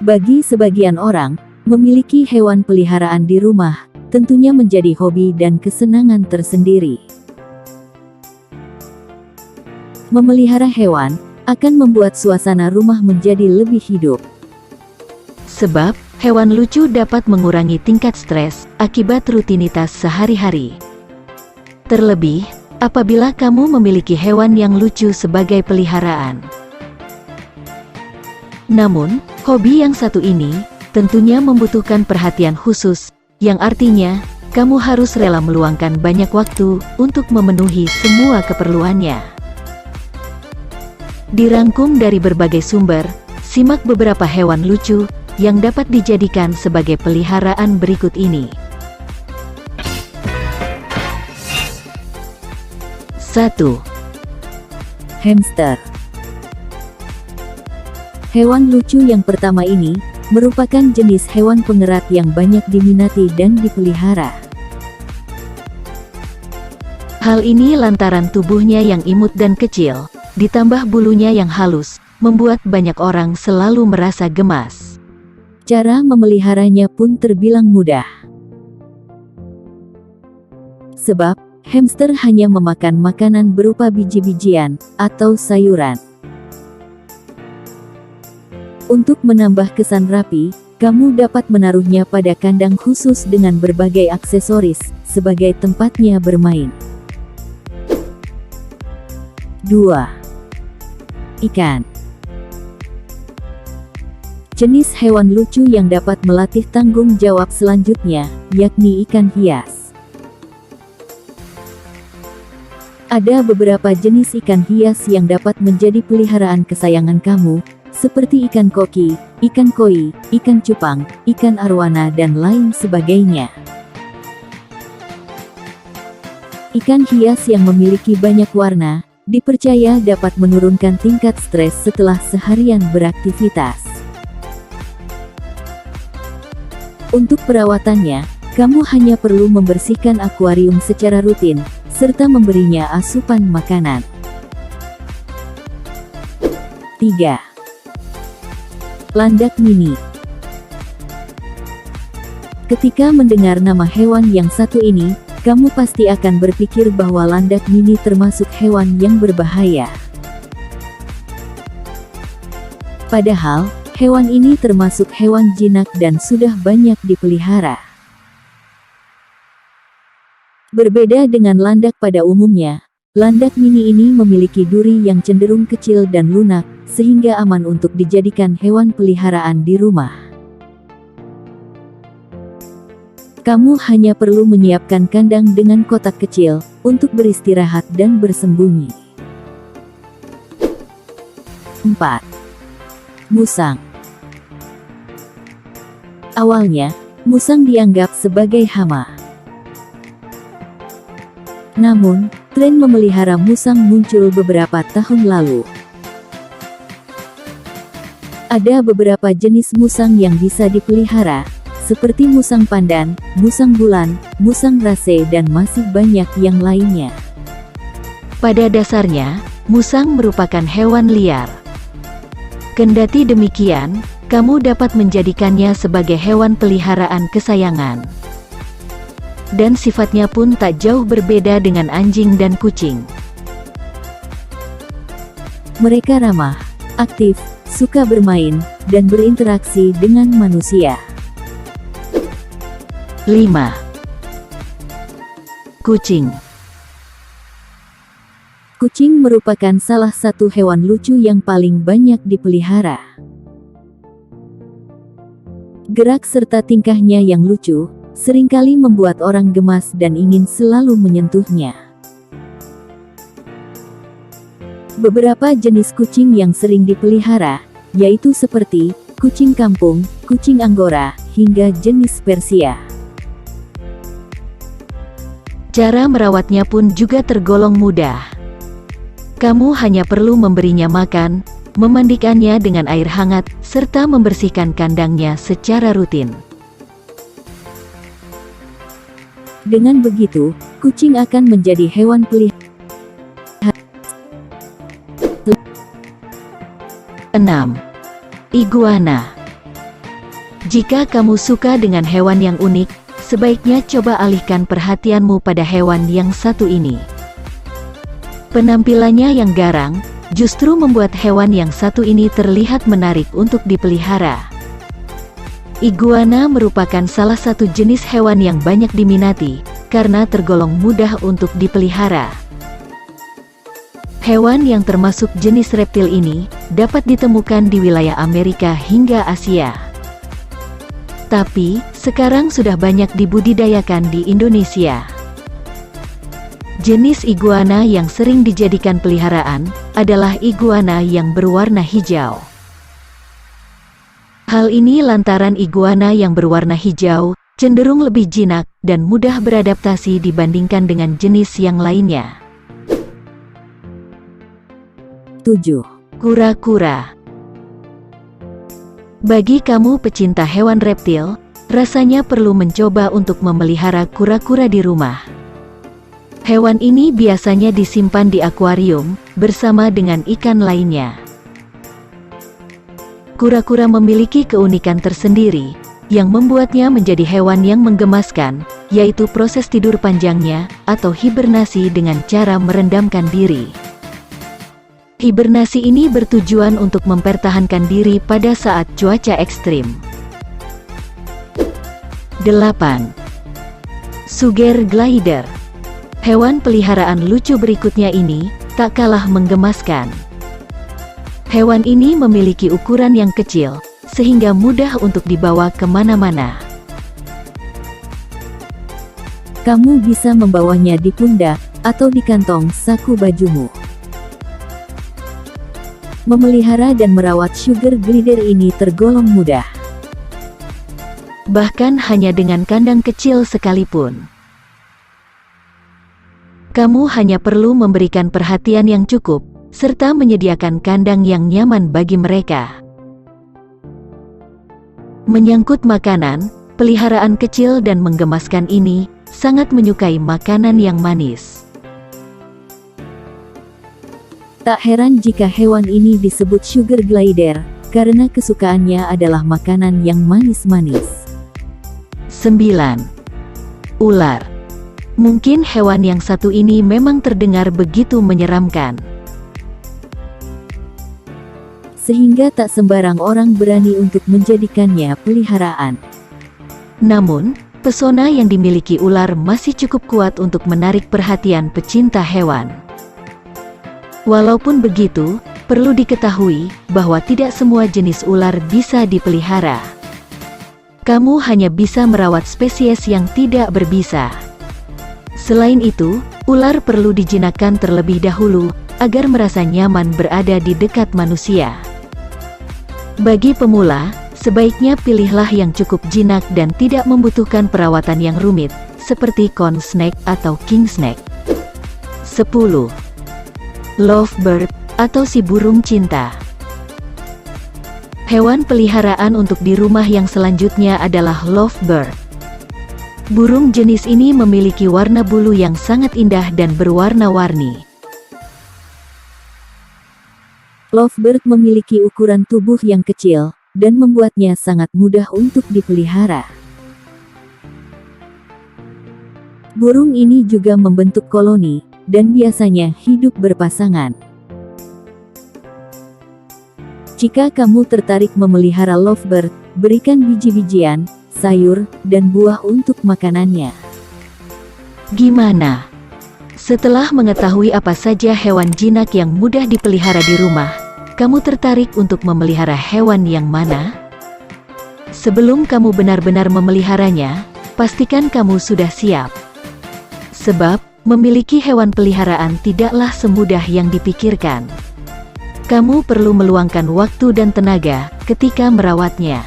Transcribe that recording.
Bagi sebagian orang, memiliki hewan peliharaan di rumah tentunya menjadi hobi dan kesenangan tersendiri. Memelihara hewan akan membuat suasana rumah menjadi lebih hidup. Sebab, hewan lucu dapat mengurangi tingkat stres akibat rutinitas sehari-hari. Terlebih, apabila kamu memiliki hewan yang lucu sebagai peliharaan. Namun, hobi yang satu ini tentunya membutuhkan perhatian khusus, yang artinya, kamu harus rela meluangkan banyak waktu untuk memenuhi semua keperluannya. Dirangkum dari berbagai sumber, simak beberapa hewan lucu yang dapat dijadikan sebagai peliharaan berikut ini. 1. Hamster. Hewan lucu yang pertama ini merupakan jenis hewan pengerat yang banyak diminati dan dipelihara. Hal ini lantaran tubuhnya yang imut dan kecil, ditambah bulunya yang halus, membuat banyak orang selalu merasa gemas. Cara memeliharanya pun terbilang mudah. Sebab, hamster hanya memakan makanan berupa biji-bijian atau sayuran. Untuk menambah kesan rapi, kamu dapat menaruhnya pada kandang khusus dengan berbagai aksesoris, sebagai tempatnya bermain. 2. Ikan. Jenis hewan lucu yang dapat melatih tanggung jawab selanjutnya, yakni ikan hias. Ada beberapa jenis ikan hias yang dapat menjadi peliharaan kesayangan kamu, seperti ikan koki, ikan koi, ikan cupang, ikan arwana dan lain sebagainya. Ikan hias yang memiliki banyak warna, dipercaya dapat menurunkan tingkat stres setelah seharian beraktivitas. Untuk perawatannya, kamu hanya perlu membersihkan akuarium secara rutin, serta memberinya asupan makanan. 3. Landak mini. Ketika mendengar nama hewan yang satu ini, kamu pasti akan berpikir bahwa landak mini termasuk hewan yang berbahaya. Padahal, hewan ini termasuk hewan jinak dan sudah banyak dipelihara. Berbeda dengan landak pada umumnya, landak mini ini memiliki duri yang cenderung kecil dan lunak, sehingga aman untuk dijadikan hewan peliharaan di rumah. Kamu hanya perlu menyiapkan kandang dengan kotak kecil, untuk beristirahat dan bersembunyi. 4. Musang. Awalnya, musang dianggap sebagai hama. Namun, tren memelihara musang muncul beberapa tahun lalu. Ada beberapa jenis musang yang bisa dipelihara, seperti musang pandan, musang bulan, musang rase dan masih banyak yang lainnya. Pada dasarnya, musang merupakan hewan liar. Kendati demikian, kamu dapat menjadikannya sebagai hewan peliharaan kesayangan. Dan sifatnya pun tak jauh berbeda dengan anjing dan kucing. Mereka ramah, aktif, suka bermain, dan berinteraksi dengan manusia. 5. Kucing. Kucing merupakan salah satu hewan lucu yang paling banyak dipelihara. Gerak serta tingkahnya yang lucu, seringkali membuat orang gemas dan ingin selalu menyentuhnya. Beberapa jenis kucing yang sering dipelihara, yaitu seperti kucing kampung, kucing Anggora, hingga jenis Persia. Cara merawatnya pun juga tergolong mudah. Kamu hanya perlu memberinya makan, memandikannya dengan air hangat, serta membersihkan kandangnya secara rutin. Dengan begitu, kucing akan menjadi hewan peliharaan. 6. Iguana. Jika kamu suka dengan hewan yang unik, sebaiknya coba alihkan perhatianmu pada hewan yang satu ini. Penampilannya yang garang, justru membuat hewan yang satu ini terlihat menarik untuk dipelihara. Iguana merupakan salah satu jenis hewan yang banyak diminati, karena tergolong mudah untuk dipelihara. Hewan yang termasuk jenis reptil ini, dapat ditemukan di wilayah Amerika hingga Asia. Tapi, sekarang sudah banyak dibudidayakan di Indonesia. Jenis iguana yang sering dijadikan peliharaan, adalah iguana yang berwarna hijau. Hal ini lantaran iguana yang berwarna hijau, cenderung lebih jinak, dan mudah beradaptasi dibandingkan dengan jenis yang lainnya. 7. Kura-kura. Bagi kamu pecinta hewan reptil, rasanya perlu mencoba untuk memelihara kura-kura di rumah. Hewan ini biasanya disimpan di akuarium, bersama dengan ikan lainnya. Kura-kura memiliki keunikan tersendiri, yang membuatnya menjadi hewan yang menggemaskan, yaitu proses tidur panjangnya, atau hibernasi dengan cara merendamkan diri. Hibernasi ini bertujuan untuk mempertahankan diri pada saat cuaca ekstrim. 8. Sugar glider. Hewan peliharaan lucu berikutnya ini, tak kalah menggemaskan. Hewan ini memiliki ukuran yang kecil, sehingga mudah untuk dibawa kemana-mana. Kamu bisa membawanya di pundak, atau di kantong saku bajumu. Memelihara dan merawat sugar glider ini tergolong mudah. Bahkan hanya dengan kandang kecil sekalipun. Kamu hanya perlu memberikan perhatian yang cukup, serta menyediakan kandang yang nyaman bagi mereka. Menyangkut makanan, peliharaan kecil dan menggemaskan ini, sangat menyukai makanan yang manis. Tak heran jika hewan ini disebut sugar glider, karena kesukaannya adalah makanan yang manis-manis. 9. Ular. Mungkin hewan yang satu ini memang terdengar begitu menyeramkan, sehingga tak sembarang orang berani untuk menjadikannya peliharaan. Namun, pesona yang dimiliki ular masih cukup kuat untuk menarik perhatian pecinta hewan. Walaupun begitu, perlu diketahui bahwa tidak semua jenis ular bisa dipelihara. Kamu hanya bisa merawat spesies yang tidak berbisa. Selain itu, ular perlu dijinakkan terlebih dahulu, agar merasa nyaman berada di dekat manusia. Bagi pemula, sebaiknya pilihlah yang cukup jinak dan tidak membutuhkan perawatan yang rumit, seperti corn snake atau king snake. 10. Lovebird, atau si burung cinta. Hewan peliharaan untuk di rumah yang selanjutnya adalah lovebird. Burung jenis ini memiliki warna bulu yang sangat indah dan berwarna-warni. Lovebird memiliki ukuran tubuh yang kecil, dan membuatnya sangat mudah untuk dipelihara. Burung ini juga membentuk koloni, dan biasanya hidup berpasangan. Jika kamu tertarik memelihara lovebird, berikan biji-bijian, sayur, dan buah untuk makanannya. Gimana? Setelah mengetahui apa saja hewan jinak yang mudah dipelihara di rumah, kamu tertarik untuk memelihara hewan yang mana? Sebelum kamu benar-benar memeliharanya, pastikan kamu sudah siap. Sebab, memiliki hewan peliharaan tidaklah semudah yang dipikirkan. Kamu perlu meluangkan waktu dan tenaga ketika merawatnya.